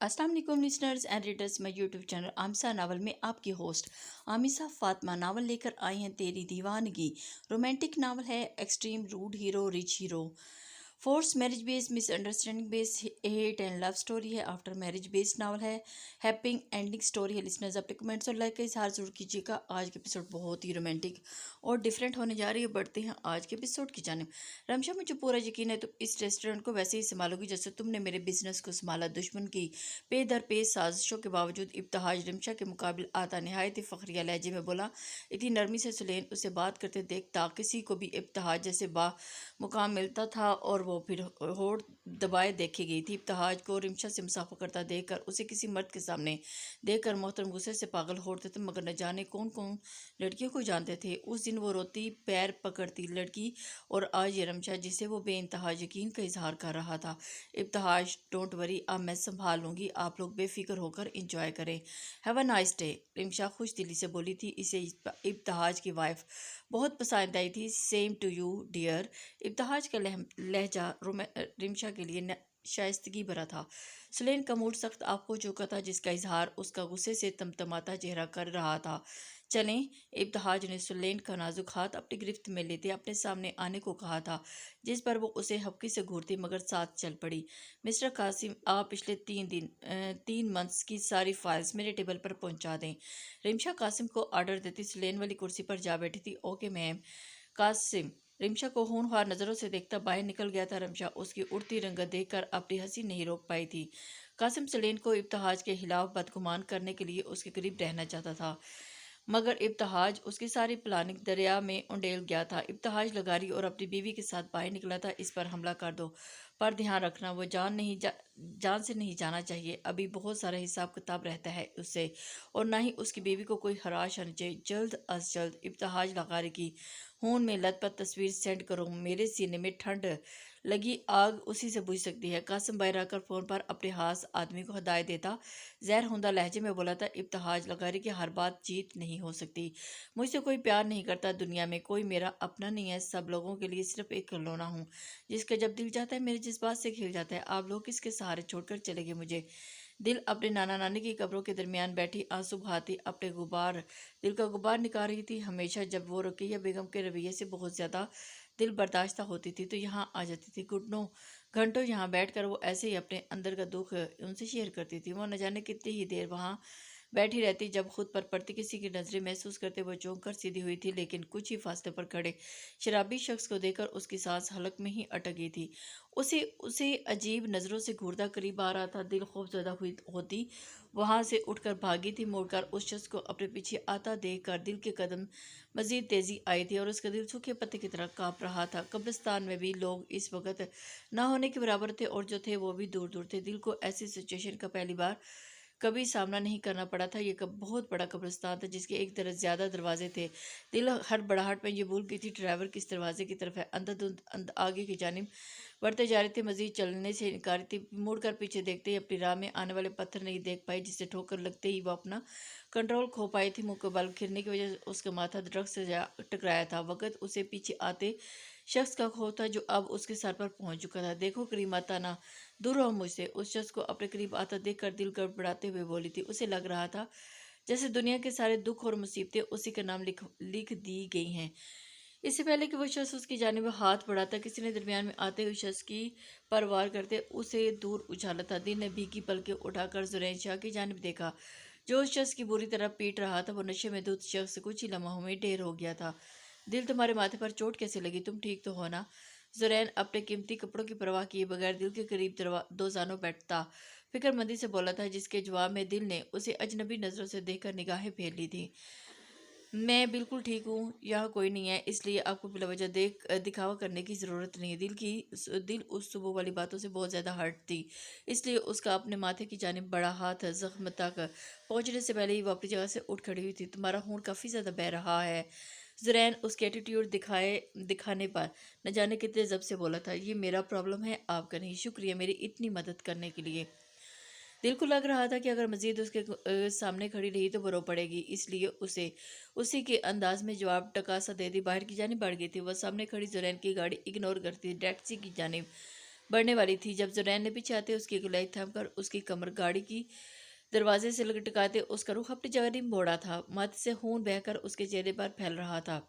अस्सलाम वालेकुम listeners and readers my YouTube channel Amisa novel में आपकी होस्ट आमिसा फातिमा नावल लेकर आई हैं तेरी दीवानगी। रोमांटिक नावल है, extreme rude hero rich hero, force marriage based misunderstanding based hate and love story है। आफ्टर मैरिज बेस्ड नावल है, हैप्पी एंडिंग स्टोरी है। लिसनर्स अपने कमेंट्स और लाइक का इजहार जरूर कीजिएगा। आज के एपिसोड बहुत ही रोमांटिक और डिफरेंट होने जा रही है। बढ़ते हैं आज के एपिसोड की जानिब। रमशा, मुझे पूरा यकीन है तुम इस रेस्टोरेंट को वैसे ही संभालोगी जैसे तुमने मेरे बिजनेस को संभाला। दुश्मन की पे दर पे साजिशों के बावजूद इब्तहाज रमशा के मुकाबले आता नहायत ही फखरिया लहजे में बोला। इतनी नरमी से सुलेन उसे बात करते देखता किसी को भी इब्तहाज जैसे बा मुकाम मिलता था और वो फिर होड़ दबाए देखी गई थी। इब्तहाज को रिमशा से मुसाफा करता देखकर उसे किसी मर्द के सामने देखकर मोहतरम गुस्से से पागल होते थे, मगर न जाने कौन कौन लड़कियों को जानते थे। उस दिन वो रोती पैर पकड़ती लड़की और आज ये रमशा जिसे वो बेइंतहा यकीन का इजहार कर रहा था। इब्तहाज, डोंट वरी, अब मैं संभाल लूँगी, आप लोग बेफिक्र होकर इंजॉय करें। Have a nice day, Rimsha खुश दिली से बोली थी। इसे इब्तहाज की वाइफ बहुत पसंद आई थी। Same to you dear. Ibtehaj का लहजा रिमशा के लिए शाइस्तगी भरा था। सुलेन का मूड सख्त आफ हो चुका था, जिसका इजहार उसका गुस्से से तमतमाता चेहरा कर रहा था। चलें, इब्तहाज ने सुलेन का नाजुक हाथ अपनी गिरफ्त में लेते अपने सामने आने को कहा था, जिस पर वो उसे हपकी से घूरती मगर साथ चल पड़ी। मिस्टर कासिम, आप पिछले 3 मंथ्स की सारी फाइल्स मेरे टेबल पर पहुंचा दें। रिमशा कासिम को ऑर्डर देती सुलेन वाली कुर्सी पर जा बैठी थी। Okay ma'am. कासिम रिमशा को होनहार नज़रों से देखता बाहर निकल गया था। रिमशा उसकी उड़ती रंगत देखकर अपनी हंसी नहीं रोक पाई थी। कासिम सलीन को इब्तहाज के खिलाफ बदगुमान करने के लिए उसके करीब रहना चाहता था, मगर इब्तहाज उसकी सारी प्लानिंग दरिया में उंडेल गया था। इब्तहाज लगारी और अपनी बीवी के साथ बाहर निकला था। इस पर हमला कर दो, पर ध्यान रखना वो जान से नहीं जाना चाहिए। अभी बहुत सारा हिसाब किताब रहता है उससे, और ना ही उसकी बीवी को कोई हराश आनी चाहिए। जल्द अज जल्द। इब्तहाज लगारी की खून में लथपथ तस्वीर सेंड करो। मेरे सीने में ठंड लगी आग उसी से बुझ सकती है। कासिम बाहर आकर फ़ोन पर अपने हाथ आदमी को हदायत देता जहर हुंदा लहजे में बोला था। इब्तहाज लगारी की हर बात जीत नहीं हो सकती। मुझसे कोई प्यार नहीं करता दुनिया में, कोई मेरा अपना नहीं है। सब लोगों के लिए सिर्फ एक खिलौना हूँ, जिसका जब दिल जाता है मेरे जज्बात से खिल जाता है। आप लोग किसके सहारे छोड़कर चले गए मुझे। दिल अपने नाना नानी की कब्रों के दरमियान बैठी आंसू बहाती अपने दिल का गुबार निकाल रही थी। हमेशा जब वो रुकैया बेगम के रवैये से बहुत ज़्यादा दिल बर्दाश्त होती थी तो यहाँ आ जाती थी। घंटों यहाँ बैठकर वो ऐसे ही अपने अंदर का दुख उनसे शेयर करती थी। वो न जाने कितनी ही देर वहाँ बैठी रहती, जब खुद पर पड़ती किसी की नज़रें महसूस करते वो चौंक कर सीधी हुई थी, लेकिन कुछ ही फासले पर खड़े शराबी शख्स को देखकर उसकी सांस हलक में ही अटक गई थी। उसे उसे अजीब नज़रों से घूरता करीब आ रहा था। दिल खौफजदा हुई होती वहाँ से उठकर भागी थी। मुड़कर उस शख्स को अपने पीछे आता देखकर दिल के कदम मजीद तेजी आई थी और उसका दिल सूखे पत्ते की तरह काँप रहा था। कब्रिस्तान में भी लोग इस वक्त ना होने के बराबर थे, और जो थे वो भी दूर दूर थे। दिल को ऐसी सिचुएशन का पहली बार कभी सामना नहीं करना पड़ा था। ये बहुत बड़ा कब्रिस्तान था जिसके एक तरफ ज़्यादा दरवाजे थे। दिल हर बड़ाहट में ये भूल गई थी ड्राइवर किस दरवाजे की तरफ है। अंदर आगे की जानिब बढ़ते जा रही थी, मजीद चलने से इनकार थी। मुड़कर पीछे देखते ही अपनी राह में आने वाले पत्थर नहीं देख पाई, जिससे ठोकर लगते ही वो अपना कंट्रोल खो पाई थी। मुँह के बल गिरने की वजह से उसका माथा दरख्त से टकराया था। वक़्त उसे पीछे आते शख्स का खौफ था जो अब उसके सर पर पहुंच चुका था। देखो करीमा ताना, दूर रहो मुझसे। उस शख्स को अपने करीब आता देखकर दिल गड़बड़ाते हुए बोली थी। उसे लग रहा था जैसे दुनिया के सारे दुख और मुसीबतें उसी का नाम लिख दी गई हैं। इससे पहले कि वो शख्स उसकी जानिब हाथ बढ़ाता, किसी ने दरमियान में आते हुए शख्स की परवार करते उसे दूर उछाला था। दिल ने भीगी पलकें उठाकर जुरैन शाह की जानिब देखा, जो उस शख्स की बुरी तरह पीट रहा था। वो नशे में धुत शख्स कुछ ही लम्हों में ढेर हो गया था। दिल, तुम्हारे माथे पर चोट कैसे लगी? तुम ठीक तो हो ना? जुरैन अपने कीमती कपड़ों की परवाह किए बगैर दिल के करीब दो जानों बैठता फिक्रमंदी से बोला था, जिसके जवाब में दिल ने उसे अजनबी नज़रों से देखकर निगाहें फेर ली थी। मैं बिल्कुल ठीक हूँ, यहाँ कोई नहीं है, इसलिए आपको बिलावजह दिखावा करने की ज़रूरत नहीं है। दिल उस सुबह वाली बातों से बहुत ज़्यादा हर्ट थी, इसलिए उसका अपने माथे की जानिब बड़ा हाथ जख्म तक पहुँचने से पहले ही वो अपनी जगह से उठ खड़ी हुई थी। तुम्हारा खून काफ़ी ज़्यादा बह रहा है। जुरैन उसके एटीट्यूड दिखाने पर न जाने कितने जब से बोला था, ये मेरा प्रॉब्लम है, आपका नहीं। शुक्रिया मेरी इतनी मदद करने के लिए। दिल को लग रहा था कि अगर मजीद उसके सामने खड़ी रही तो वो रो पड़ेगी, इसलिए उसे उसी के अंदाज में जवाब टकासा दे दी। बाहर की जानिब बढ़ गई थी। वह सामने खड़ी जुरैन की गाड़ी इग्नोर करती टैक्सी की जानिब بڑھنے والی تھی جب زرین نے پیچھے آتے اس کی گلائی تھام کر اس کی کمر گاڑی کی دروازے سے لٹکاتے اس کا رخ اپنی جگہ نہیں موڑا تھا۔ ماتھے سے خون بہہ کر اس کے چہرے پر پھیل رہا تھا۔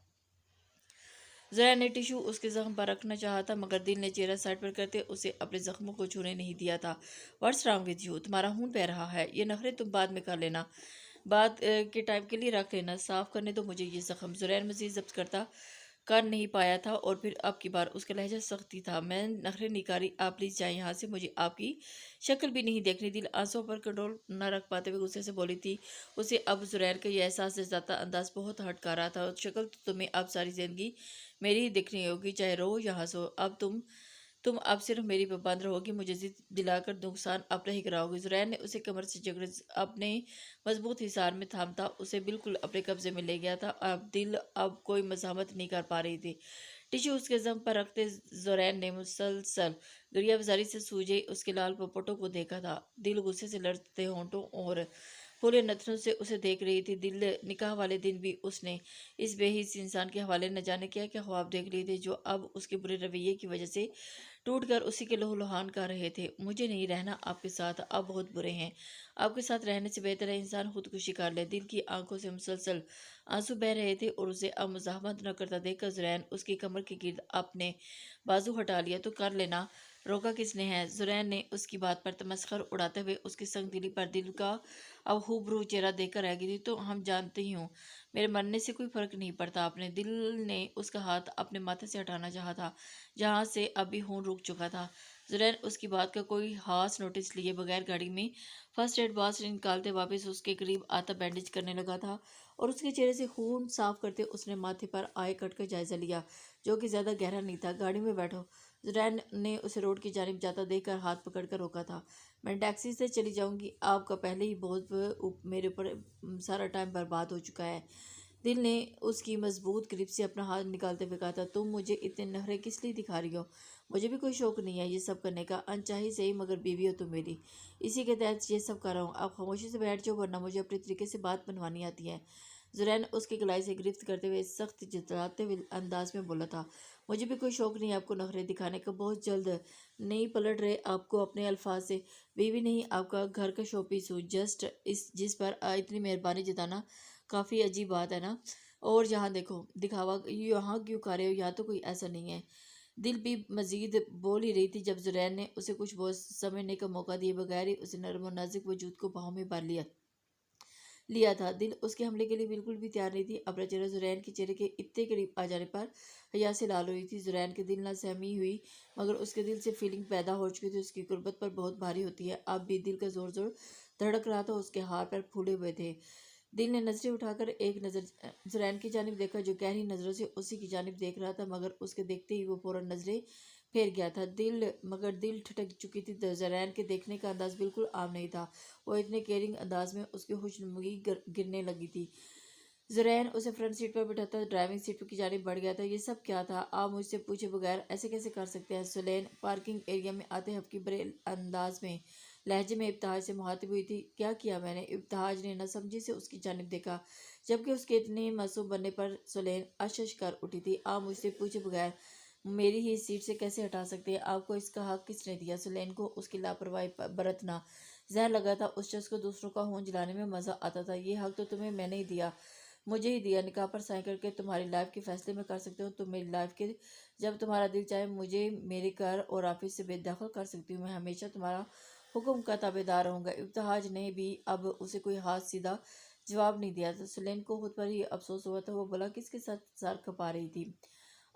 زرین نے ٹیشو اس کے زخم پر رکھنا چاہا تھا مگر دل نے چہرہ سائڈ پر کرتے اسے اپنے زخموں کو چھونے نہیں دیا تھا۔ "What's wrong with you? تمہارا خون بہہ رہا ہے۔ یہ نخرے تم بعد میں کر لینا، بعد کے ٹائم کے لیے رکھ لینا، صاف کرنے دو مجھے یہ زخم۔" زرین مزید ضبط کرتا کر نہیں پایا تھا اور پھر اب کی بار اس کا لہجہ سختی تھا۔ "میں نخرے نہیں کر رہی، آپ پلیز جائیں یہاں سے، مجھے آپ کی شکل بھی نہیں دیکھنی۔" دل آنسوؤں پر کنٹرول نہ رکھ پاتے ہوئے غصے سے بولی تھی۔ اسے اب زرین کا یہ احساس سے زیادہ انداز بہت ہرٹ کر رہا تھا۔ "شکل تو تمہیں اب ساری زندگی میری ہی دکھنی ہوگی، چاہے رو یا ہنسو۔ اب تم اب صرف میری پابند رہو گی، مجھے ضد دلا کر نقصان اپنا ہی کراؤ گی۔" زرین نے اسے کمر سے جکڑ اپنے مضبوط حصار میں تھامتا اسے بالکل اپنے قبضے میں لے گیا تھا۔ اب کوئی مزاحمت نہیں کر پا رہی تھی۔ ٹیشو اس کے زخم پر رکھتے زرین نے مسلسل گریہ وزاری سے سوجے اس کے لال پپوٹوں کو دیکھا تھا۔ دل غصے سے لرزتے ہونٹوں اور پھولے نتنوں سے اسے دیکھ رہی تھی۔ دل نکاح والے دن بھی اس نے اس بے حس انسان کے حوالے نہ جانے کیا کیا خواب دیکھ لیے تھے جو اب اس کے برے رویے کی وجہ سے ٹوٹ کر اسی کے لہو لہان کر رہے تھے۔ "مجھے نہیں رہنا آپ کے ساتھ، آپ بہت برے ہیں۔ آپ کے ساتھ رہنے سے بہتر ہے انسان خودکشی کر لے۔" دل کی آنکھوں سے مسلسل آنسو بہہ رہے تھے اور اسے اب مزاحمت نہ کرتا دیکھ کر زرین اس کی کمر کے گرد اپنے بازو ہٹا لیا۔ "تو کر لینا، روکا کس نے ہے؟" زرین نے اس کی بات پر تمسخر اڑاتے ہوئے اس کی سنگ دلی پر دل کا اب ہو چہرہ دیکھ کر رہ گئی تھی۔ "تو ہم جانتی ہوں، میرے مرنے سے کوئی فرق نہیں پڑتا آپ نے۔" دل نے اس کا ہاتھ اپنے ماتھے سے ہٹانا چاہا تھا جہاں سے اب بھی خون رک چکا تھا۔ زرین اس کی بات کا کوئی خاص نوٹس لیے بغیر گاڑی میں فرسٹ ایڈ باکس نکالتے واپس اس کے قریب آتا بینڈیج کرنے لگا تھا اور اس کے چہرے سے خون صاف کرتے اس نے ماتھے پر آئے کٹ کا جائزہ لیا جو کہ زیادہ گہرا نہیں تھا۔ "گاڑی میں بیٹھو۔" زرین نے اسے روڈ کی جانب جاتا دیکھ کر ہاتھ پکڑ کر روکا تھا۔ "میں ٹیکسی سے چلی جاؤں گی، آپ کا پہلے ہی بہت میرے اوپر سارا ٹائم برباد ہو چکا ہے۔" دل نے اس کی مضبوط گرپ سے اپنا ہاتھ نکالتے ہوئے کہا تھا۔ "تم مجھے اتنے نخرے کس لیے دکھا رہی ہو؟ مجھے بھی کوئی شوق نہیں ہے یہ سب کرنے کا، انچاہی صحیح مگر بیوی ہو تم میری، اسی کے تحت یہ سب کر رہا ہوں۔ آپ خاموشی سے بیٹھ جاؤ ورنہ مجھے اپنے طریقے سے بات منوانی آتی ہے۔" زرین اس کی کلائی سے گرفت کرتے ہوئے سخت جتلاتے ہوئے انداز میں بولا تھا۔ "مجھے بھی کوئی شوق نہیں آپ کو نخرے دکھانے کا، بہت جلد نہیں پلٹ رہے آپ کو اپنے الفاظ سے؟ بیوی نہیں، آپ کا گھر کا شو پیس ہوں، جس پر اتنی مہربانی جتانا کافی عجیب بات ہے نا؟ اور یہاں دیکھو، دکھاوا یہاں کیوں کر رہے ہو؟ یہاں تو کوئی ایسا نہیں ہے۔" دل بھی مزید بول ہی رہی تھی جب زرین نے اسے کچھ بہت سمجھنے کا موقع دیے بغیر ہی اسے نرم و نازک وجود کو باہوں میں بھر لیا تھا۔ دل اس کے حملے کے لیے بالکل بھی تیار نہیں تھی۔ اپنا چہرہ زرین کے چہرے کے اتنے قریب آ جانے پر حیا سے لال ہوئی تھی۔ زرین کے دل نہ سہمی ہوئی مگر اس کے دل سے فیلنگ پیدا ہو چکی تھی، اس کی قربت پر بہت بھاری ہوتی ہے۔ اب بھی دل کا زور زور دھڑک رہا تھا، اس کے ہاتھ پیر پھولے ہوئے تھے۔ دل نے نظریں اٹھا کر ایک نظر زرین کی جانب دیکھا جو گہری نظروں سے اسی کی جانب دیکھ رہا تھا مگر اس کے دیکھتے ہی وہ فوراً نظریں پھیر گیا تھا۔ مگر دل ٹھٹک چکی تھی۔ زرین کے دیکھنے کا انداز بالکل عام نہیں تھا، وہ اتنے کیئرنگ انداز میں اس کی خوشنمگی گرنے لگی تھی۔ زرین اسے فرنٹ سیٹ پر بٹھاتا ڈرائیونگ سیٹ کی جانب بڑھ گیا تھا۔ "یہ سب کیا تھا؟ آپ مجھ سے پوچھے بغیر ایسے کیسے کر سکتے ہیں؟" سلین پارکنگ ایریا میں آتے ہفکی برے انداز میں لہجے میں ابتہاج سے مخاطب ہوئی تھی۔ "کیا کیا میں نے؟" ابتہاج نے نہ سمجھی سے اس کی جانب دیکھا جبکہ اس کے اتنے معصوم بننے پر سلین اشش کر اٹھی تھی۔ "آپ مجھ سے پوچھے بغیر میری ہی سیٹ سے کیسے ہٹا سکتے ہیں؟ آپ کو اس کا حق کس نے دیا؟" سلین کو اس کی لاپرواہی برتنا زہر لگا تھا۔ اس شخص کو دوسروں کا خون جلانے میں مزہ آتا تھا۔ "یہ حق تو تمہیں میں نے ہی دیا، مجھے ہی دیا۔ نکاح پر سائن کر کے تمہاری لائف کے فیصلے میں کر سکتی ہوں تم میری لائف کے۔ جب تمہارا دل چاہے مجھے میرے گھر اور آفس سے بے دخل کر سکتی ہوں۔ میں ہمیشہ تمہارا حکم کا تابعدار رہوں گا۔" ابتہاج نے بھی اب اسے کوئی خاص سیدھا جواب نہیں دیا تھا۔ سلین کو خود پر ہی افسوس ہوا تھا۔ وہ بولا، "کس کے ساتھ سر کھپا رہی تھی؟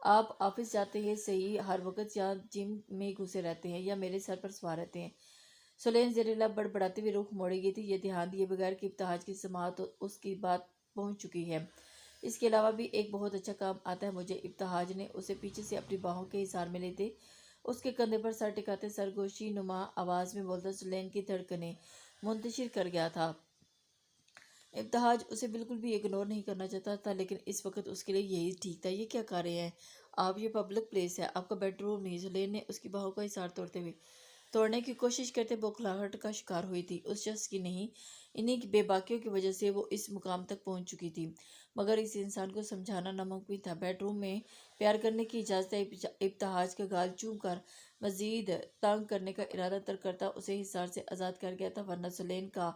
آپ آفس جاتے ہیں صحیح، ہر وقت یا جم میں گھسے رہتے ہیں یا میرے سر پر سوار رہتے ہیں؟" سلین زیر لب بڑبڑاتے ہوئے رخ موڑے گئی تھی، یہ دھیان دیے بغیر کہ ابتہاج کی سماعت اس کی بات پہنچ چکی ہے۔ "اس کے علاوہ بھی ایک بہت اچھا کام آتا ہے مجھے۔" ابتہاج نے اسے پیچھے سے اپنی باہوں کے حصار میں لیتے اس کے کندھے پر سر ٹکاتے سرگوشی نما آواز میں بولتا سلین کی دھڑکنیں منتشر کر گیا تھا۔ ابتہاج اسے بالکل بھی اگنور نہیں کرنا چاہتا تھا لیکن اس وقت اس کے لیے یہی ٹھیک تھا۔ "یہ کیا کر رہے ہیں آپ؟ یہ پبلک پلیس ہے، آپ کا بیڈ روم نہیں۔" سلین نے اس کی باہوں کا حصار توڑنے کی کوشش کرتے بوکھلاہٹ کا شکار ہوئی تھی۔ اس شخص کی نہیں، انہی بے باکیوں کی وجہ سے وہ اس مقام تک پہنچ چکی تھی۔ مگر اس انسان کو سمجھانا ناممکن تھا۔ بیڈ روم میں پیار کرنے کی اجازت ابتہاج کا گال چوم کر مزید تنگ کرنے کا ارادہ ترک کرتا اسے حصار سے آزاد کر گیا تھا، ورنہ سلین کا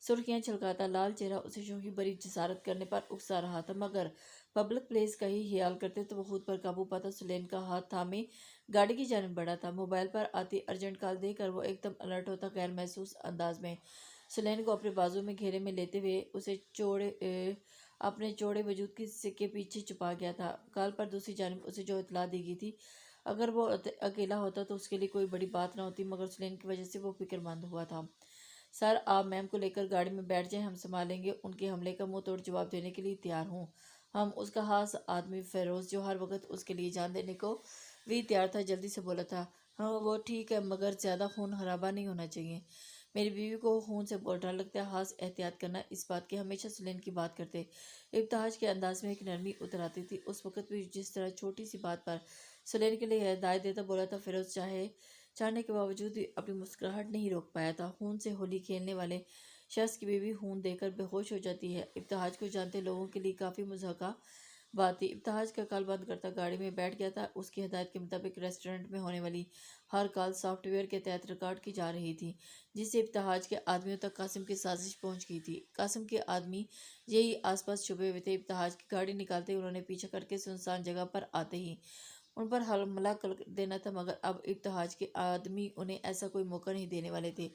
سرخیاں چھلکاتا لال چہرہ اسے شوخی بری جسارت کرنے پر اکسا رہا تھا، مگر پبلک پلیس کا ہی خیال کرتے تو وہ خود پر قابو پاتا۔ سلین کا ہاتھ تھامے گاڑی کی جانب بڑھا تھا، موبائل پر آتی ارجنٹ کال دیکھ کر وہ ایک دم الرٹ ہوتا، غیر محسوس انداز میں سلین کو اپنے بازو میں گھیرے میں لیتے ہوئے اسے اپنے چوڑے وجود کے پیچھے چھپا گیا تھا۔ کال پر دوسری جانب اسے جو اطلاع دی گئی تھی، اگر وہ اکیلا ہوتا تو اس کے لیے کوئی بڑی بات نہ ہوتی، مگر سلین کی وجہ سے وہ فکر مند ہوا تھا۔ سر، آپ میم کو لے کر گاڑی میں بیٹھ جائیں، ہم سنبھال لیں گے، ان کے حملے کا منہ توڑ جواب دینے کے لیے تیار ہوں ہم۔ اس کا خاص آدمی فیروز، جو ہر وقت اس کے لیے جان دینے کو بھی تیار تھا، جلدی سے بولا تھا۔ ہاں وہ ٹھیک ہے، مگر زیادہ خون خرابہ نہیں ہونا چاہیے۔ میری بیوی کو خون سے بہت ڈر لگتا ہے، خاص احتیاط کرنا اس بات کی۔ ہمیشہ سلین کی بات کرتے ابتہاج کے انداز میں ایک نرمی اتر آتی تھی، اس وقت بھی جس طرح چھوٹی سی بات پر سلین کے لیے ہدایت دیتا بولا تھا۔ فیروز چاہنے کے باوجود بھی اپنی مسکراہٹ نہیں روک پایا تھا۔ خون سے ہولی کھیلنے والے شخص کی بیوی خون دے کر بے ہوش ہو جاتی ہے، ابتہاج کو جانتے لوگوں کے لیے کافی مضحکہ بات تھی۔ ابتہاج کا کال بند کرتا گاڑی میں بیٹھ گیا تھا۔ اس کی ہدایت کے مطابق ریسٹورنٹ میں ہونے والی ہر کال سافٹ ویئر کے تحت ریکارڈ کی جا رہی تھی، جس سے ابتہاج کے آدمیوں تک قاسم کی سازش پہنچ گئی تھی۔ قاسم کے آدمی یہی آس پاس چھپے ہوئے تھے۔ ابتہاج کی گاڑی نکالتے ہی انہوں نے پیچھا کر کے سنسان جگہ پر آتے ہی ان پر حملہ کر دینا تھا، مگر اب ابتہاج کے آدمی انہیں ایسا کوئی موقع نہیں دینے والے تھے۔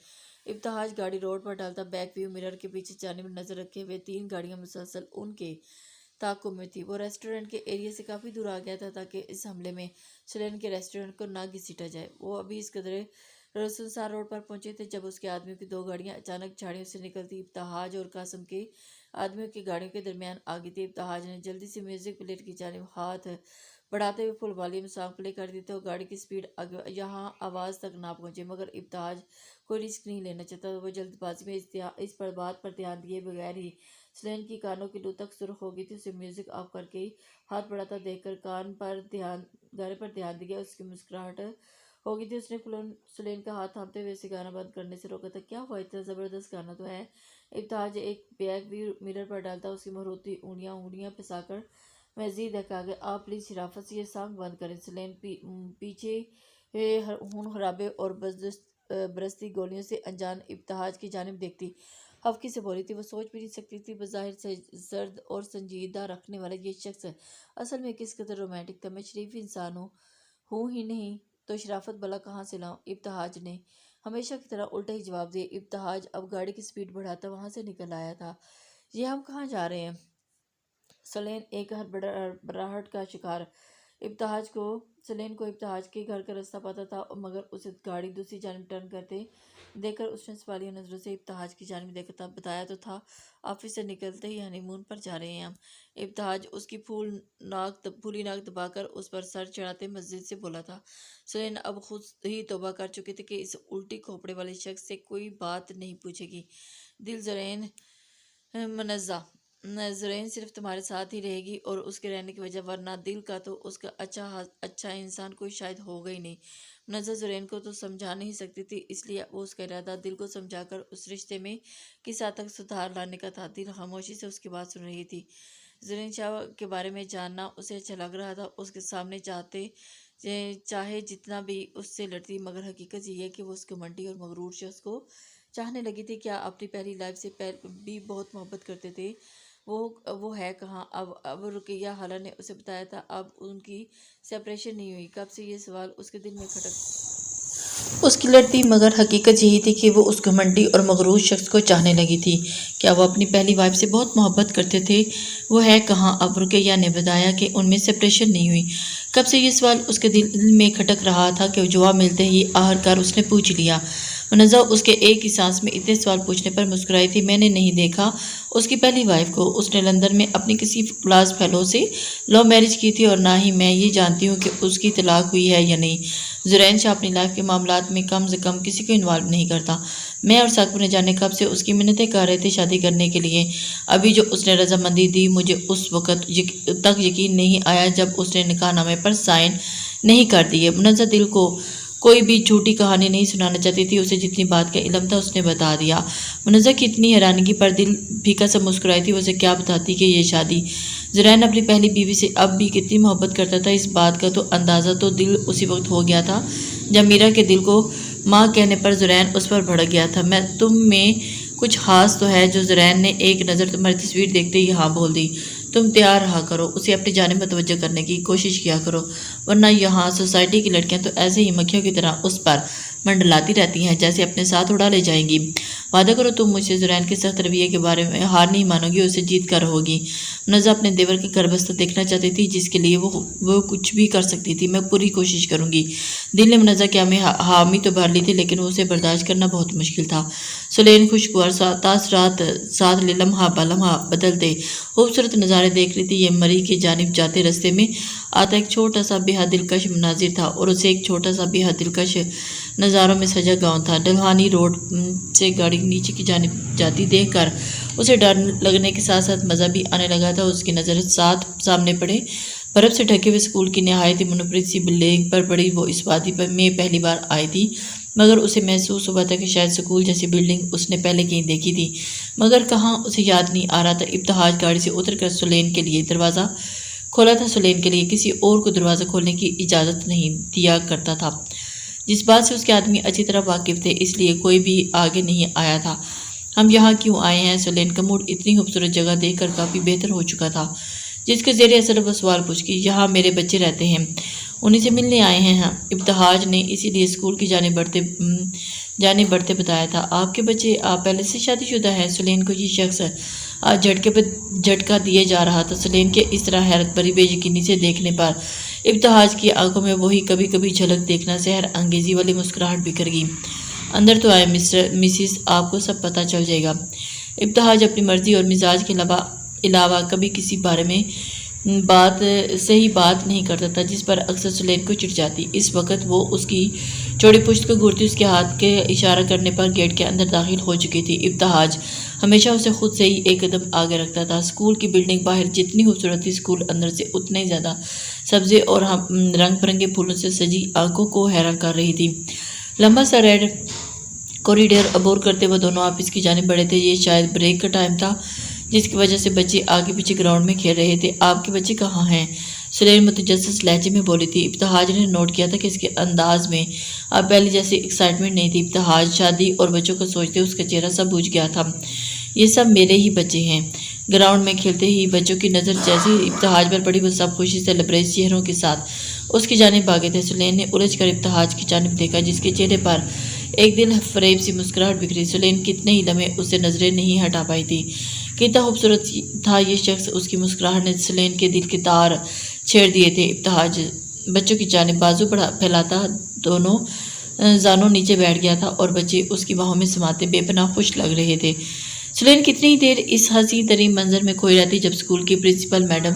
ابتہاج گاڑی روڈ پر ڈالتا بیک ویو مرر کے پیچھے جانب نظر رکھے ہوئے تین گاڑیاں مسلسل ان کے تعاقب میں تھی۔ وہ ریسٹورنٹ کے ایریا سے کافی دور آ گیا تھا تاکہ اس حملے میں سلین کے ریسٹورنٹ کو نہ گھسیٹا جائے۔ وہ ابھی اس قدرے سنسان روڈ پر پہنچے تھے جب اس کے آدمیوں کی دو گاڑیاں اچانک جھاڑیوں سے نکلتی ابتہاج اور قاسم کے آدمیوں کی گاڑیوں کے درمیان آ گئی تھی۔ ابتہاج نے جلدی سے میوزک پلیئر کی جانب ہاتھ بڑھاتے ہوئے فل والیوم سانگ پلے کر دی تو گاڑی کی سپیڈ یہاں آواز تک نہ پہنچے، مگر ابتہاج کوئی رسک نہیں لینا چاہتا۔ وہ جلد بازی میں اس بات پر دھیان دیے بغیر ہی سلین کی کانوں کی لو تک سرخ ہو گئی تھی۔ اسے میوزک آف کر کے ہی ہاتھ بڑھاتا دیکھ کر گانے پر دھیان دیا اس کی مسکراہٹ ہو گئی تھی۔ اس نے سلین کا ہاتھ تھامتے ہوئے اسے گانا بند کرنے سے روکا تھا۔ کیا ہوا، اتنا زبردست گانا تو ہے۔ ابتہاج ایک بیک ویو مرر پر ڈالتا اس کی مروتی انگلیاں پھنسا کر مزید دہکا گیا۔ آپ پلیز شرافت سے یہ سانگ بند کریں۔ سلین پیچھے خون خرابے اور برستی گولیوں سے انجان ابتہاج کی جانب دیکھتی خفگی سے بولی تھی۔ وہ سوچ بھی نہیں سکتی تھی بظاہر سے زرد اور سنجیدہ رکھنے والا یہ شخص اصل میں کس قدر رومانٹک تھا۔ میں شریف انسان ہوں ہی نہیں تو شرافت بھلا کہاں سے لاؤں، ابتہاج نے ہمیشہ کی طرح الٹا ہی جواب دیا۔ ابتہاج اب گاڑی کی سپیڈ بڑھاتا وہاں سے نکل آیا تھا۔ یہ ہم کہاں جا رہے ہیں؟ سلین ایک ہڑبڑاہٹ کا شکار سلین کو ابتہاج کے گھر کا راستہ پتا تھا، مگر اسے گاڑی دوسری جانب ٹرن کرتے دیکھ کر اس نے سوالیہ نظروں سے ابتہاج کی جانب دیکھا تھا۔ بتایا تو تھا آفس سے نکلتے ہی ہنی مون پر جا رہے ہیں ہم۔ ابتہاج اس کی پھولی ناک دبا کر اس پر سر چڑھاتے مسجد سے بولا تھا۔ سلین اب خود ہی توبہ کر چکی تھی کہ اس الٹی کھوپڑے والے شخص سے کوئی بات نہیں پوچھے گی۔ دل زرین منزہ زرین صرف تمہارے ساتھ ہی رہے گی اور اس کے رہنے کی وجہ، ورنہ دل کا تو اس کا اچھا انسان کوئی شاید ہوگا ہی نہیں۔ منزہ زرین کو تو سمجھا نہیں سکتی تھی، اس لیے وہ اس کا ارادہ دل کو سمجھا کر اس رشتے میں کس حد تک سدھار لانے کا تھا۔ دل خاموشی سے اس کی بات سن رہی تھی۔ زرین شاہ کے بارے میں جاننا اسے اچھا لگ رہا تھا۔ اس کے سامنے چاہے جتنا بھی اس سے لڑتی، مگر حقیقت یہ ہے کہ وہ اس گھمنڈی اور مغرور شخص کو چاہنے لگی تھی۔ کیا اپنی پہلی لائف سے بھی بہت محبت کرتے تھے؟ وہ ہے کہاں اب رقیہ خالہ نے اسے بتایا تھا اب ان کی سیپریشن نہیں ہوئی۔ کب سے یہ سوال اس کے دل میں اس کی لڑتی، مگر حقیقت یہی تھی کہ وہ اس گھمنڈی اور مغرور شخص کو چاہنے لگی تھی۔ کیا وہ اپنی پہلی وائف سے بہت محبت کرتے تھے؟ وہ ہے کہاں اب رقیہ نے بتایا کہ ان میں سیپریشن نہیں ہوئی۔ کب سے یہ سوال اس کے دل میں کھٹک رہا تھا کہ جواب ملتے ہی آخرکار اس نے پوچھ لیا۔ منزہ اس کے ایک ہی سانس میں اتنے سوال پوچھنے پر مسکرائی تھی۔ میں نے نہیں دیکھا اس کی پہلی وائف کو۔ اس نے لندن میں اپنی کسی کلاس فیلو سے لو میرج کی تھی اور نہ ہی میں یہ جانتی ہوں کہ اس کی طلاق ہوئی ہے یا نہیں۔ زرین شاہ اپنی لائف کے معاملات میں کم سے کم کسی کو انوالو نہیں کرتا۔ میں اور ثاقب نے جانے کب سے اس کی منتیں کر رہے تھے شادی کرنے کے لیے۔ ابھی جو اس نے رضامندی دی، مجھے اس وقت تک یقین نہیں آیا جب اس نے نکاح نامے پر سائن نہیں کر دیے۔ منزہ دل کو कोई भी झूठी कहानी नहीं सुनाना चाहती थी। उसे जितनी बात का इल्म था उसने बता दिया। मुनज़्ज़ा की इतनी हैरानगी पर दिल फीका सा मुस्कुराई थी। उसे क्या बताती कि ये शादी ज़ुरैन अपनी पहली बीवी से अब भी कितनी मोहब्बत करता था, इस बात का तो अंदाज़ा तो दिल उसी वक्त हो गया था जब मीरा के दिल को माँ कहने पर ज़ुरैन उस पर भड़क गया था। मैं तुम में कुछ खास तो है जो ज़ुरैन ने एक नज़र तुम्हारी तस्वीर देखते ही हाँ बोल दी। तुम तैयार रहा करो, उसे अपनी जानिब मुतवज्जो करने की कोशिश किया करो, वरना यहाँ सोसाइटी की लड़कियाँ तो ऐसे ही मक्खियों की तरह उस पर मंडलाती रहती हैं जैसे अपने साथ उड़ा ले जाएंगी। वादा करो तुम मुझसे ज़ुरैन के सख्त रवैये के बारे में हार नहीं मानोगी, उसे जीत कर रहोगी। मुनज़्ज़ा अपने देवर का करबस्ता देखना चाहती थी जिसके लिए वो कुछ भी कर सकती थी। मैं पूरी कोशिश करूँगी। दिल ने मुनज़्ज़ा क्या में हामी तो भर ली थी, लेकिन उसे बर्दाश्त करना बहुत मुश्किल था। सुलेन खुशगवार तासरात साथ लम्हा बलम्हा बदलते खूबसूरत नज़ारे देख रही थी। ये मरी की जानिब जाते रास्ते में आता एक छोटा सा बेहद दिलकश मनाजिर था और उसे एक छोटा सा बेहद दिलकश नज़ारों में सजा गांव था। डलहानी रोड से गाड़ी नीचे की जानिब जाती देखकर उसे डर लगने के साथ साथ मज़ा भी आने लगा था। उसकी नज़र सामने पड़े बर्फ़ से ढके हुए स्कूल की नहायत मुनफरिद सी बिल्डिंग पर पड़ी। वो इस वादी पर में पहली बार आई थी, मगर उसे महसूस हुआ था कि शायद स्कूल जैसी बिल्डिंग उसने पहले कहीं देखी थी, मगर कहाँ उसे याद नहीं आ रहा था। इब्तहाज गाड़ी से उतरकर सुलेन के लिए दरवाज़ा खोला था। सुलेन के लिए किसी और को दरवाज़ा खोलने की इजाज़त नहीं दिया करता था। जिस बात से उसके आदमी अच्छी तरह वाकिफ़ थे, इसलिए कोई भी आगे नहीं आया था। हम यहाँ क्यों आए हैं? सुलेन का मूड इतनी खूबसूरत जगह देखकर काफ़ी बेहतर हो चुका था, जिसके ज़ेरे असल वो सवाल पूछ कि यहाँ मेरे बच्चे रहते हैं, उन्हीं से मिलने आए हैं। हाँ, इब्तहाज ने इसीलिए स्कूल की जाने बढ़ते बताया था। आपके बच्चे, आप पहले से शादीशुदा हैं? सुलेन को ये शख्स आज झटके पर झटका दिए जा रहा था। सुलेन के इस तरह हैरत भरी बेयकीनी से देखने पर इब्तहाज की आंखों में वही कभी कभी झलक देखना सहर अंगेजी वाली मुस्कुराहट बिखर गई। अंदर तो आए मिसिस, आपको सब पता चल जाएगा। इब्तहाज अपनी मर्जी और मिजाज के अलावा कभी किसी बारे में सही बात नहीं करता था, जिस पर अक्सर सुलेन को चिढ़ जाती। इस वक्त वो उसकी चौड़ी पुश्त को घूरती उसके हाथ के इशारा करने पर गेट के अंदर दाखिल हो चुकी थी। इब्तहाज हमेशा उसे खुद से ही एक कदम आगे रखता था। स्कूल की बिल्डिंग बाहर जितनी खूबसूरत थी, स्कूल अंदर से उतने ही ज़्यादा सब्ज़े और रंग बिरंगे फूलों से सजी आंखों को हैरान कर रही थी। लंबा सा रेड कॉरिडोर अबोर करते हुए दोनों ऑफिस की जानिब बढ़े थे। ये शायद ब्रेक का टाइम था, जिसकी वजह से बच्चे आगे पीछे ग्राउंड में खेल रहे थे। आपके बच्चे कहाँ हैं? सुलेन मुतजस्सिस लहजे में बोली थी। इब्तहाज ने नोट किया था कि इसके अंदाज में अब पहले जैसी एक्साइटमेंट नहीं थी। इब्तहाज शादी और बच्चों को सोचते उसका चेहरा सब बुझ गया था। ये सब मेरे ही बच्चे हैं। ग्राउंड में खेलते ही बच्चों की नज़र जैसे इब्तहाज पर पड़ी, वो सब खुशी से लबरेज चेहरों के साथ उसकी जानिब भागे थे। सुलेन ने उलझ कर इब्तहाज की जानिब देखा, जिसके चेहरे पर एक दिल फरेब सी मुस्कुराहट बिखरी। सुलेन कितने ही लम्हे उससे नजरें नहीं हटा पाई थी। कितना खूबसूरत था ये शख्स। उसकी मुस्कुराहट ने सुलेन के दिल के तार छेड़ दिए थे। इब्तहाज बच्चों की जानिब बाजू फैलाता दोनों जानों नीचे बैठ गया था और बच्चे उसकी बाहों में समाते बेपनाह खुश लग रहे थे। सुलेन कितनी ही देर इस हंसी तरीन मंजर में खोई रहती, जब स्कूल की प्रिंसिपल मैडम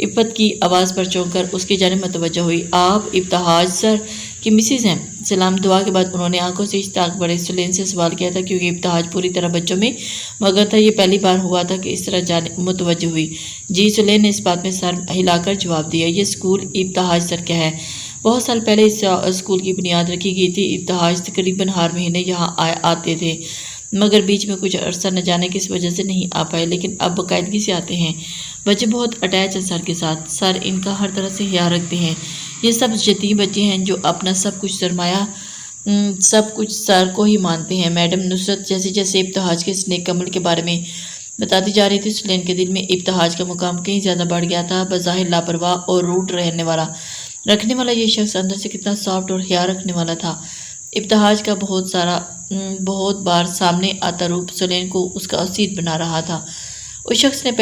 इफ़्फ़त की आवाज़ पर चौंक कर उसकी जानिब मुतवज्जो हुई। आप इब्तहाज सर की मिसिज हैं? सलाम दुआ के बाद उन्होंने आंखों से इश्ताक बड़े सुलेन से सवाल किया था, क्योंकि इब्तहाज पूरी तरह बच्चों में मगन था। ये पहली बार हुआ था कि इस तरह जानिब मुतवज्जो हुई। जी, सुलेन ने इस बात में सर हिलाकर जवाब दिया। ये स्कूल इब्तहाज सर का है। बहुत साल पहले इस स्कूल की बुनियाद रखी गई थी। इब्तहाज तकरीबन हर महीने यहाँ आते थे, मगर बीच में कुछ अरसा न जाने किस वजह से नहीं आ पाए, लेकिन अब बाकायदगी से आते हैं। बच्चे बहुत अटैच हैं सर के साथ। सर इनका हर तरह से ख्याल रखते हैं। ये सब यतीम बच्चे हैं जो अपना सब कुछ सरमाया सब कुछ सर को ही मानते हैं। मैडम नुसरत जैसे जैसे इब्तहाज के स्नेक कमल के बारे में बताती जा रही थी, सुलेन के दिल में इब्तहाज का मुकाम कहीं ज़्यादा बढ़ गया था। बज़ाहिर लापरवाह और रूड रखने वाला ये शख्स अंदर से कितना सॉफ्ट और ख्याल रखने वाला था। इब्तहाज का बहुत बार सामने आता रूप सुलेन को उसका असीद बना रहा था। उस शख्स ने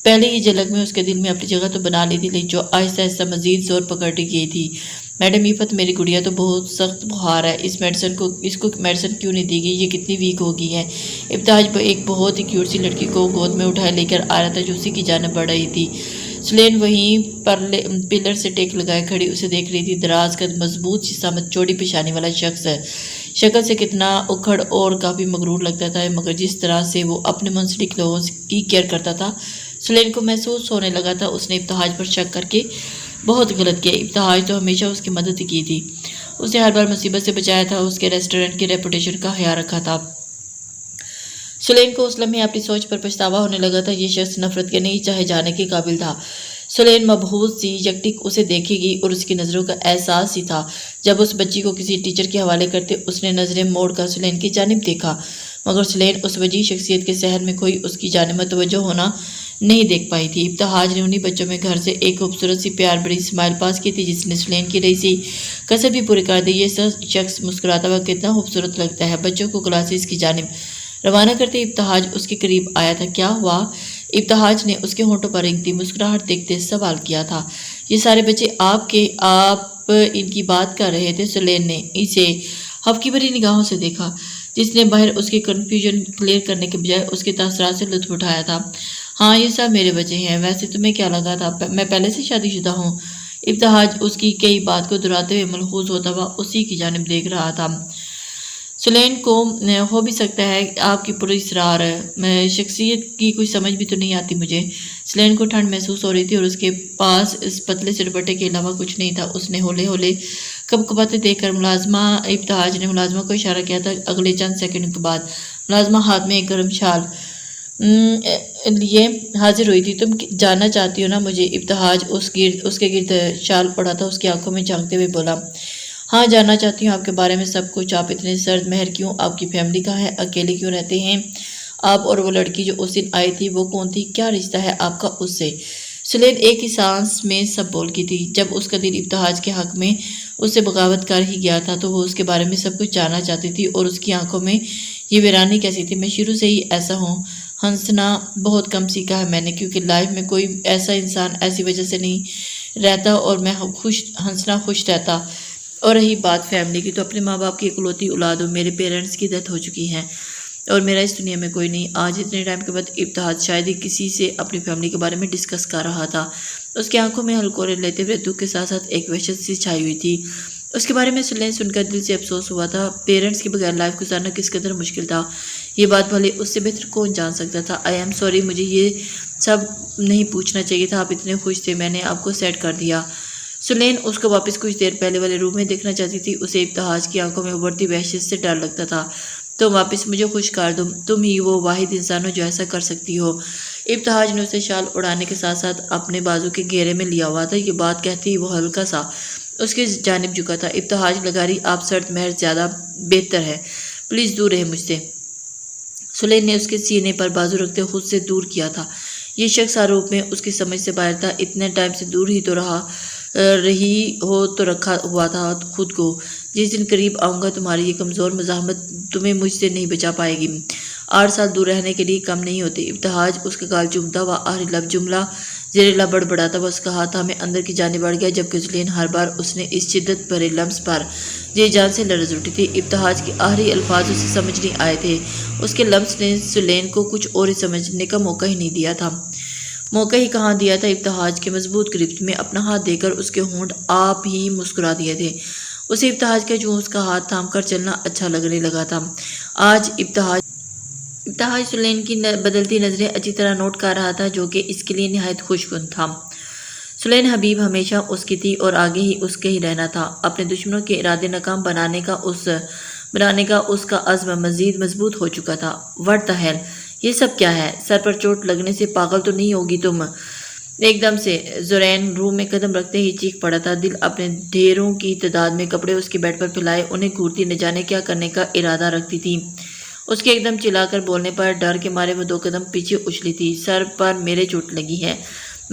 पहले ही झलक में उसके दिल में अपनी जगह तो बना ली थी, लेकिन जो आहिस्ता आहिस्ता मजीद जोर पकड़ गई थी। मैडम इफ़्फ़त, मेरी गुड़िया तो बहुत सख्त बुखार है, इसको मेडिसिन क्यों नहीं दी गई? ये कितनी वीक हो गई है। इब्तहाज एक बहुत ही क्यूट सी लड़की को गोद में उठाए लेकर आ रहा था, जो उसी की जानिब बढ़ रही थी। सुलेन वहीं पिलर से टेक लगाए खड़ी उसे देख रही थी। दराज कद, मजबूत सी सामत, चौड़ी पेशानी वाला शख्स है। शक्ल से कितना उखड़ और काफ़ी मगरूर लगता था, मगर जिस तरह से वो अपने मुंसलिक लोगों की केयर करता था, सुलेन को महसूस होने लगा था उसने इब्तहाज पर शक करके बहुत गलत किया। इब्तहाज तो हमेशा उसकी मदद ही की थी उसे हर बार मुसीबत से बचाया था, उसके रेस्टोरेंट की रेपुटेशन का ख्याल रखा था। सुलेन को उस लम्हे अपनी सोच पर पछतावा होने लगा था। ये शख्स नफरत के नहीं चाहे जाने के काबिल था। सुलेन मबहूस सी यकटिक उसे देखेगी और उसकी नज़रों का एहसास ही था। जब उस बच्ची को किसी टीचर के हवाले करते उसने नज़रें मोड़ कर सुलेन की जानिब देखा, मगर सुलेन उस वजी शख्सियत के सहर में कोई उसकी जानिब मतवज्जो होना नहीं देख पाई थी। इब्तिहाज ने उन्हीं बच्चों में घर से एक खूबसूरत सी प्यार बड़ी स्माइल पास की थी, जिसने सुलेन की रही सी कसर भी पूरी कर दी। ये शख्स मुस्कुराता हुआ कितना खूबसूरत लगता है। बच्चों को क्लासेस की जानिब रवाना करते इब्तिहाज उसके करीब आया था। क्या हुआ? इब्तिहाज ने उसके होंठों पर रेंगती मुस्कुराहट देखते सवाल किया था। ये सारे बच्चे आप इनकी बात कर रहे थे? सुलेन ने इसे हफ्की भरी निगाहों से देखा, जिसने बाहर उसके कन्फ्यूजन क्लियर करने के बजाय उसके तासरात से लुत्फ उठाया था। हाँ, ये सब मेरे बच्चे हैं। वैसे तुम्हें क्या लगा था मैं पहले से शादीशुदा हूँ? इब्तिहाज उसकी कई बात को दोहराते हुए मलहूज होता हुआ उसी की जानिब देख रहा था। सुलेन को हो भी सकता है आपकी पूरी इसरार है, शख्सियत की कोई समझ भी तो नहीं आती मुझे। सुलेन को ठंड महसूस हो रही थी और उसके पास इस पतले से दुपट्टे के अलावा कुछ नहीं था। उसने होले होले कपकपाते देखकर इब्तिहाज ने मुलाजमा को इशारा किया था। अगले चंद सेकंड के बाद मुलाजमा हाथ में एक गर्म शाल लिए हाजिर हुई थी। तुम जानना चाहती हो ना मुझे? इब्तिहाज उसके गिर्द शाल पड़ा था, उसकी आंखों में झांकते हुए बोला। हाँ, जानना चाहती हूँ आपके बारे में सब कुछ। आप इतने सर्द महर क्यों? आपकी फैमिली कहाँ है? अकेले क्यों रहते हैं आप? और वो लड़की जो उस दिन आई थी वो कौन थी? क्या रिश्ता है आपका उससे? सुलेन एक ही सांस में सब बोल की थी। जब उसका दिल इब्तिहाज के हक में उससे बगावत कर ही गया था तो वो उसके बारे में सब कुछ जानना चाहती थी। और उसकी आंखों में ये वीरानी कैसी थी? मैं शुरू से ही ऐसा हूँ। हंसना बहुत कम सीखा है मैंने, क्योंकि लाइफ में कोई ऐसा इंसान ऐसी वजह से नहीं रहता और मैं हंसना खुश रहता। और रही बात फैमिली की, तो अपने माँ बाप की इकलौती औलाद हूँ। मेरे पेरेंट्स की डेथ हो चुकी है और मेरा इस दुनिया में कोई नहीं। आज इतने टाइम के बाद इब्तिहाज शायद ही किसी से अपनी फैमिली के बारे में डिस्कस कर रहा था। उसकी आंखों में हलकोरे लेते हुए दुख के साथ साथ एक वहशत सी छाई हुई थी। उसके बारे में सुलेन सुनकर दिल से अफसोस हुआ था। पेरेंट्स के बगैर लाइफ गुजारना किस कदर मुश्किल था, ये बात भले उससे बेहतर कौन जान सकता था। आई एम सॉरी, मुझे ये सब नहीं पूछना चाहिए था। आप इतने खुश थे, मैंने आपको सेट कर दिया। सुलेन उसको वापस कुछ देर पहले वाले रूम में देखना चाहती थी। उसे इब्तिहाज की आंखों में उभरती वहशत से डर लगता था। तुम वापस मुझे खुश कर दो, तुम ही वो वाहिद इंसान हो जो ऐसा कर सकती हो। इब्तिहाज ने उसे शाल उड़ाने के साथ साथ अपने बाजू के घेरे में लिया हुआ था। ये बात कहती ही वो हल्का सा उसकी जानिब झुका था। इब्तिहाज लगा रही, आप सर्द महर ज़्यादा बेहतर है, प्लीज़ दूर रहे मुझसे। सुलेन ने उसके सीने पर बाजू रखते खुद से दूर किया था। ये शख्स आरोप में उसकी समझ से बाहर था। इतने टाइम से दूर ही तो रही हो तो रखा हुआ था खुद को। जिस दिन करीब आऊँगा तुम्हारी ये कमज़ोर मज़ाहमत तुम्हें मुझसे नहीं बचा पाएगी। 8 साल दूर रहने के लिए कम नहीं होते। इब्तिहाज उसका गाल चूमता हुआ आखिरी लब जुमला ज़ेरेला बड़बड़ाता हुआ उसका हाथ हमें अंदर की जाने बढ़ गया, जबकि सुलेन हर बार उसने इस शिद्दत भरे लम्स पर जी जान से लरज़ उठी थी। इब्तिहाज के आखिरी अल्फाज उसे समझ नहीं आए थे। उसके लम्स ने सुलेन को कुछ और ही समझने का मौका ही नहीं दिया था। मौका ही कहाँ दिया था। इब्तिहाज के मजबूत गिरफ्त में अपना हाथ देकर उसके होंठ आप ही मुस्कुरा दिए थे। उसे इब्तिहाज का जो उसका हाथ थाम कर चलना अच्छा लगने लगा था। आज इब्तिहाज सुलेन की बदलती नज़रें अच्छी तरह नोट कर रहा था, जो कि इसके लिए निहायत खुशकुन था। सुलेन हबीब हमेशा उसकी थी और आगे ही उसके ही रहना था। अपने दुश्मनों के इरादे नाकाम बनाने का उसका अज़्म मज़ीद मजबूत हो चुका था। व्हाट द हेल, ये सब क्या है? सर पर चोट लगने से पागल तो नहीं होगी तुम? एकदम से ज़ुरैन रूम में कदम रखते ही चीख पड़ा था। दिल अपने ढेरों की तादाद में कपड़े उसके बेड पर फैलाए उन्हें घूरती न जाने क्या करने का इरादा रखती थी। उसके एकदम चिल्लाकर बोलने पर डर के मारे वो 2 कदम पीछे उछली थी। सर पर मेरे चोट लगी है,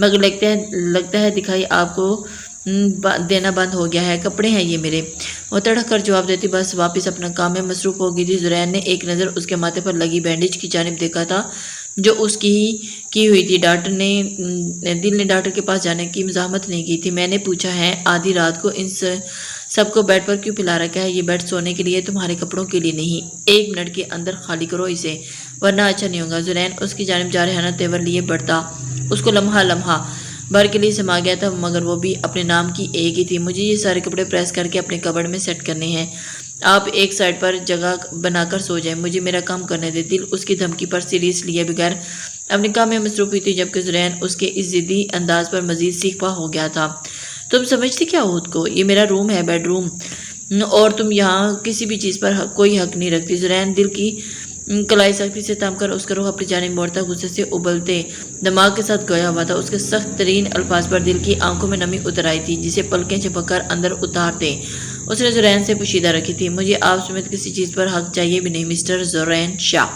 मगर लगता है दिखाई आपको देना बंद हो गया है। कपड़े हैं ये मेरे, वो तड़क कर जवाब देती बस वापस अपना काम में मसरूफ़ हो गई थी। ज़ुरैन ने एक नज़र उसके माथे पर लगी बैंडेज की जानिब देखा था जो उसकी ही की हुई थी। दिल ने डॉक्टर के पास जाने की मज़ाहमत नहीं की थी। मैंने पूछा है आधी रात को इन सबको बेड पर क्यों पिला रखा है? ये बेड सोने के लिए, तुम्हारे कपड़ों के लिए नहीं। 1 मिनट के अंदर खाली करो इसे, वरना अच्छा नहीं होगा। ज़ुरैन उसकी जानिब जारहाना तेवर लिए बढ़ता उसको लम्हा भर के लिए समा गया था, मगर वो भी अपने नाम की एक ही थी। मुझे ये सारे कपड़े प्रेस करके अपने कबर्ड में सेट करने हैं। आप एक साइड पर जगह बनाकर सो जाएं, मुझे मेरा काम करने दे। दिल उसकी धमकी पर सीरियस लिए बगैर अपने काम में मसरूफ़ हुई थी, जबकि ज़ुरैन उसके इस ज़िद्दी अंदाज पर मज़ीद सीखा हो गया था। तुम समझती क्या हो खुद को? ये मेरा रूम है, बेडरूम। اور تم یہاں کسی بھی چیز پر کوئی حق نہیں رکھتی۔ زرین دل کی کلائی سختی سے تھام کر اس کا رخ اپنی جانب موڑتا غصے سے ابلتے دماغ کے ساتھ گویا ہوا تھا۔ اس کے سخت ترین الفاظ پر دل کی آنکھوں میں نمی اتر آئی تھی جسے پلکیں چپک کر اندر اتارتے اس نے زرین سے پوشیدہ رکھی تھی۔ مجھے آپ سمیت کسی چیز پر حق چاہیے بھی نہیں مسٹر زرین شاہ،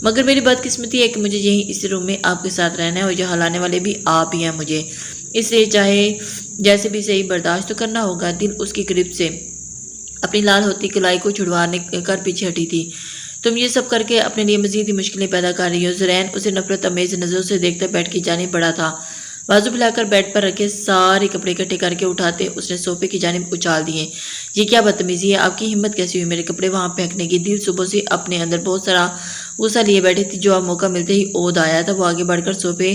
مگر میری بدقسمتی ہے کہ مجھے یہیں اس روم میں آپ کے ساتھ رہنا ہے اور جو ہلانے والے بھی آپ ہی ہیں مجھے، اس لیے چاہے جیسے بھی صحیح برداشت تو کرنا ہوگا۔ دل اس کی گرفت سے اپنی لال ہوتی کلائی کو چھڑوانے کر پیچھے ہٹی تھی۔ تم یہ سب کر کے اپنے لیے مزید ہی مشکلیں پیدا کر رہی ہو۔ زرین اسے نفرت امیز نظروں سے دیکھتا بیڈ کی جانب بڑھا تھا۔ بازو پھیلا کر بیڈ پر رکھے سارے کپڑے اکٹھے کر کے اٹھاتے اس نے صوفے کی جانب اچھال دیے۔ یہ کیا بدتمیزی ہے، آپ کی ہمت کیسی ہوئی میرے کپڑے وہاں پھینکنے کی؟ دل صبح سے اپنے اندر بہت سارا غصہ لیے بیٹھے تھی، جو اب موقع ملتے ہی عود آیا تھا۔ وہ آگے بڑھ کر صوفے